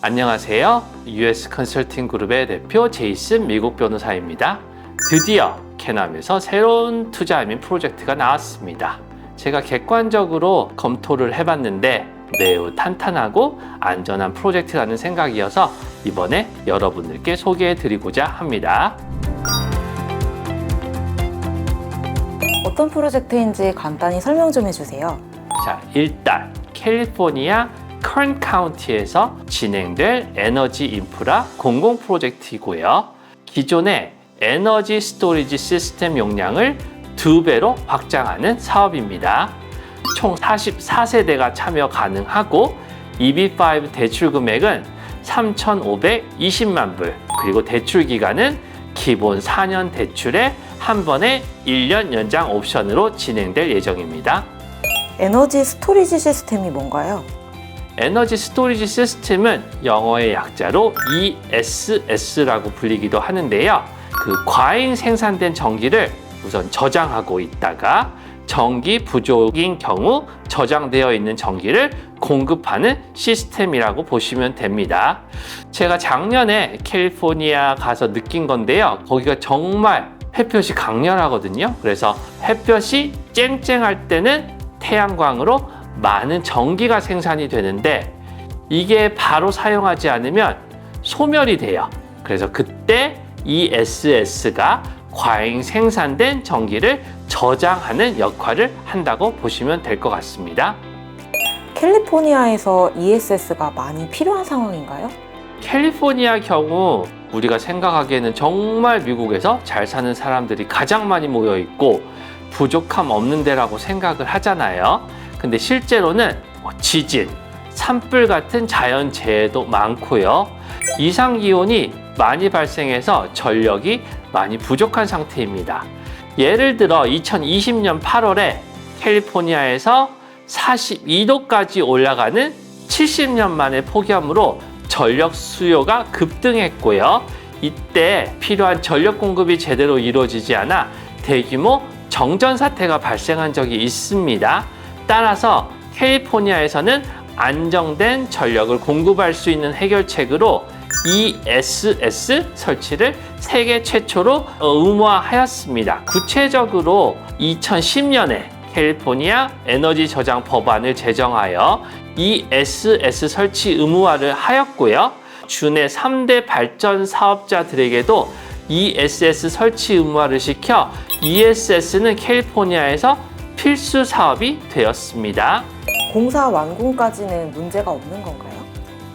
안녕하세요. US 컨설팅 그룹의 대표 제이슨 미국 변호사입니다. 드디어 캐남에서 새로운 투자 이민 프로젝트가 나왔습니다. 제가 객관적으로 검토를 해봤는데 매우 탄탄하고 안전한 프로젝트라는 생각이어서 이번에 여러분들께 소개해드리고자 합니다. 어떤 프로젝트인지 간단히 설명 좀 해주세요. 자, 일단 캘리포니아 켄 카운티에서 진행될 에너지 인프라 공공 프로젝트이고요. 기존의 에너지 스토리지 시스템 용량을 2배로 확장하는 사업입니다. 총 44세대가 참여 가능하고 EB5 대출 금액은 3,520만 불, 그리고 대출 기간은 기본 4년 대출에 한 번에 1년 연장 옵션으로 진행될 예정입니다. 에너지 스토리지 시스템이 뭔가요? 에너지 스토리지 시스템은 영어의 약자로 ESS라고 불리기도 하는데요. 그 과잉 생산된 전기를 우선 저장하고 있다가 전기 부족인 경우 저장되어 있는 전기를 공급하는 시스템이라고 보시면 됩니다. 제가 작년에 캘리포니아 가서 느낀 건데요. 거기가 정말 햇볕이 강렬하거든요. 그래서 햇볕이 쨍쨍할 때는 태양광으로 많은 전기가 생산이 되는데 이게 바로 사용하지 않으면 소멸이 돼요. 그래서 그때 ESS가 과잉 생산된 전기를 저장하는 역할을 한다고 보시면 될 것 같습니다. 캘리포니아에서 ESS가 많이 필요한 상황인가요? 캘리포니아 경우 우리가 생각하기에는 정말 미국에서 잘 사는 사람들이 가장 많이 모여 있고 부족함 없는 데라고 생각을 하잖아요. 근데 실제로는 지진, 산불 같은 자연재해도 많고요. 이상기온이 많이 발생해서 전력이 많이 부족한 상태입니다. 예를 들어 2020년 8월에 캘리포니아에서 42도까지 올라가는 70년 만의 폭염으로 전력 수요가 급등했고요. 이때 필요한 전력 공급이 제대로 이루어지지 않아 대규모 정전 사태가 발생한 적이 있습니다. 따라서 캘리포니아에서는 안정된 전력을 공급할 수 있는 해결책으로 ESS 설치를 세계 최초로 의무화하였습니다. 구체적으로 2010년에 캘리포니아 에너지 저장 법안을 제정하여 ESS 설치 의무화를 하였고요. 주내 3대 발전 사업자들에게도 ESS 설치 의무화를 시켜 ESS는 캘리포니아에서 필수 사업이 되었습니다. 공사 완공까지는 문제가 없는 건가요?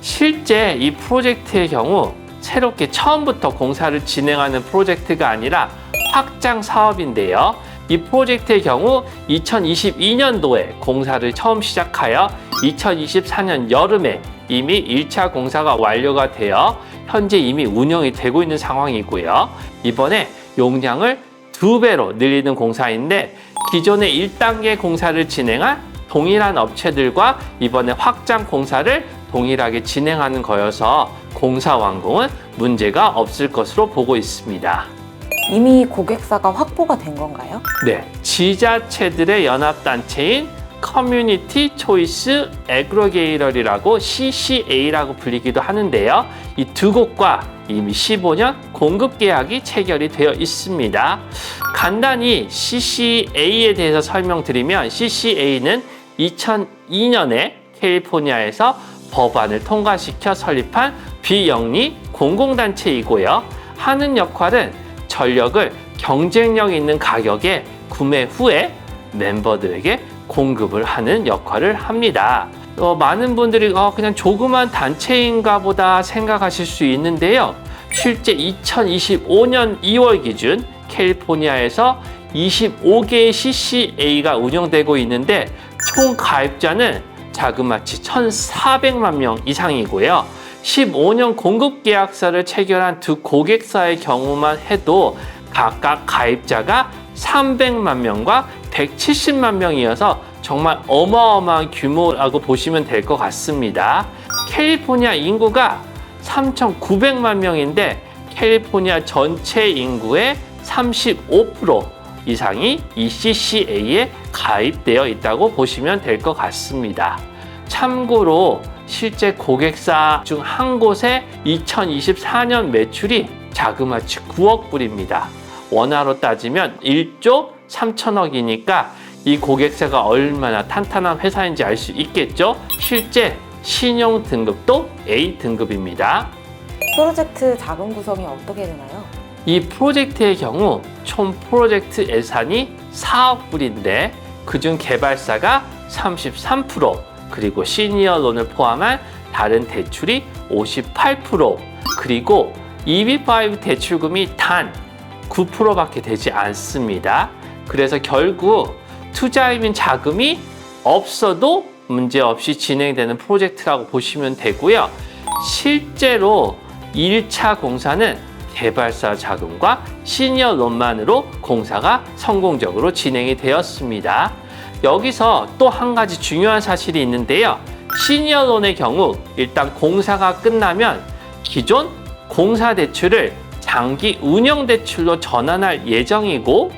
실제 이 프로젝트의 경우 새롭게 처음부터 공사를 진행하는 프로젝트가 아니라 확장 사업인데요. 이 프로젝트의 경우 2022년도에 공사를 처음 시작하여 2024년 여름에 이미 1차 공사가 완료가 되어 현재 이미 운영이 되고 있는 상황이고요. 이번에 용량을 2배로 늘리는 공사인데 기존의 1단계 공사를 진행한 동일한 업체들과 이번에 확장 공사를 동일하게 진행하는 거여서 공사 완공은 문제가 없을 것으로 보고 있습니다. 이미 고객사가 확보가 된 건가요? 네, 지자체들의 연합단체인 커뮤니티 초이스 애그리게이터라고 CCA라고 불리기도 하는데요. 이 두 곳과 이미 15년 공급 계약이 체결이 되어 있습니다. 간단히 CCA에 대해서 설명드리면 CCA는 2002년에 캘리포니아에서 법안을 통과시켜 설립한 비영리 공공단체이고요. 하는 역할은 전력을 경쟁력 있는 가격에 구매 후에 멤버들에게 공급을 하는 역할을 합니다. 많은 분들이 그냥 조그만 단체인가 보다 생각하실 수 있는데요. 실제 2025년 2월 기준 캘리포니아에서 25개의 CCA가 운영되고 있는데 총 가입자는 자그마치 1,400만 명 이상이고요. 15년 공급 계약서를 체결한 두 고객사의 경우만 해도 각각 가입자가 300만 명과 170만 명이어서 정말 어마어마한 규모라고 보시면 될 것 같습니다. 캘리포니아 인구가 3,900만 명인데 캘리포니아 전체 인구의 35% 이상이 이 CCA에 가입되어 있다고 보시면 될 것 같습니다. 참고로 실제 고객사 중 한 곳의 2024년 매출이 자그마치 9억 불입니다. 원화로 따지면 1조 3천억이니까 이 고객사가 얼마나 탄탄한 회사인지 알 수 있겠죠? 실제 신용 등급도 A 등급입니다. 프로젝트 자금 구성이 어떻게 되나요? 이 프로젝트의 경우 총 프로젝트 예산이 4억 불인데 그중 개발사가 33%, 그리고 시니어 론을 포함한 다른 대출이 58%, 그리고 EB5 대출금이 단 9%밖에 되지 않습니다. 그래서 결국 투자이민 자금이 없어도 문제없이 진행되는 프로젝트라고 보시면 되고요. 실제로 1차 공사는 개발사 자금과 시니어 론만으로 공사가 성공적으로 진행이 되었습니다. 여기서 또 한 가지 중요한 사실이 있는데요. 시니어 론의 경우 일단 공사가 끝나면 기존 공사 대출을 장기 운영 대출로 전환할 예정이고,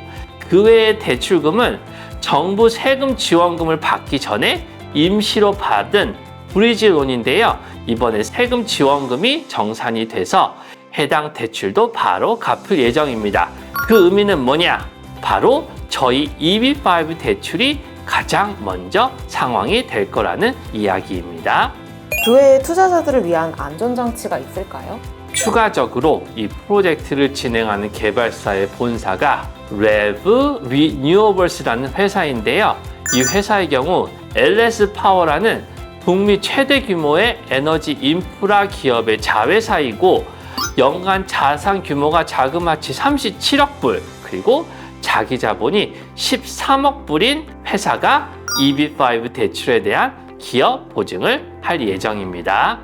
그 외의 대출금은 정부 세금 지원금을 받기 전에 임시로 받은 브리지 론인데요. 이번에 세금 지원금이 정산이 돼서 해당 대출도 바로 갚을 예정입니다. 그 의미는 뭐냐? 바로 저희 EB5 대출이 가장 먼저 상황이 될 거라는 이야기입니다. 그 외에 투자자들을 위한 안전장치가 있을까요? 추가적으로 이 프로젝트를 진행하는 개발사의 본사가 REV Renewables라는 회사인데요. 이 회사의 경우 LS 파워라는 북미 최대 규모의 에너지 인프라 기업의 자회사이고, 연간 자산 규모가 자그마치 37억 불, 그리고 자기 자본이 13억 불인 회사가 EB5 대출에 대한 기업 보증을 할 예정입니다.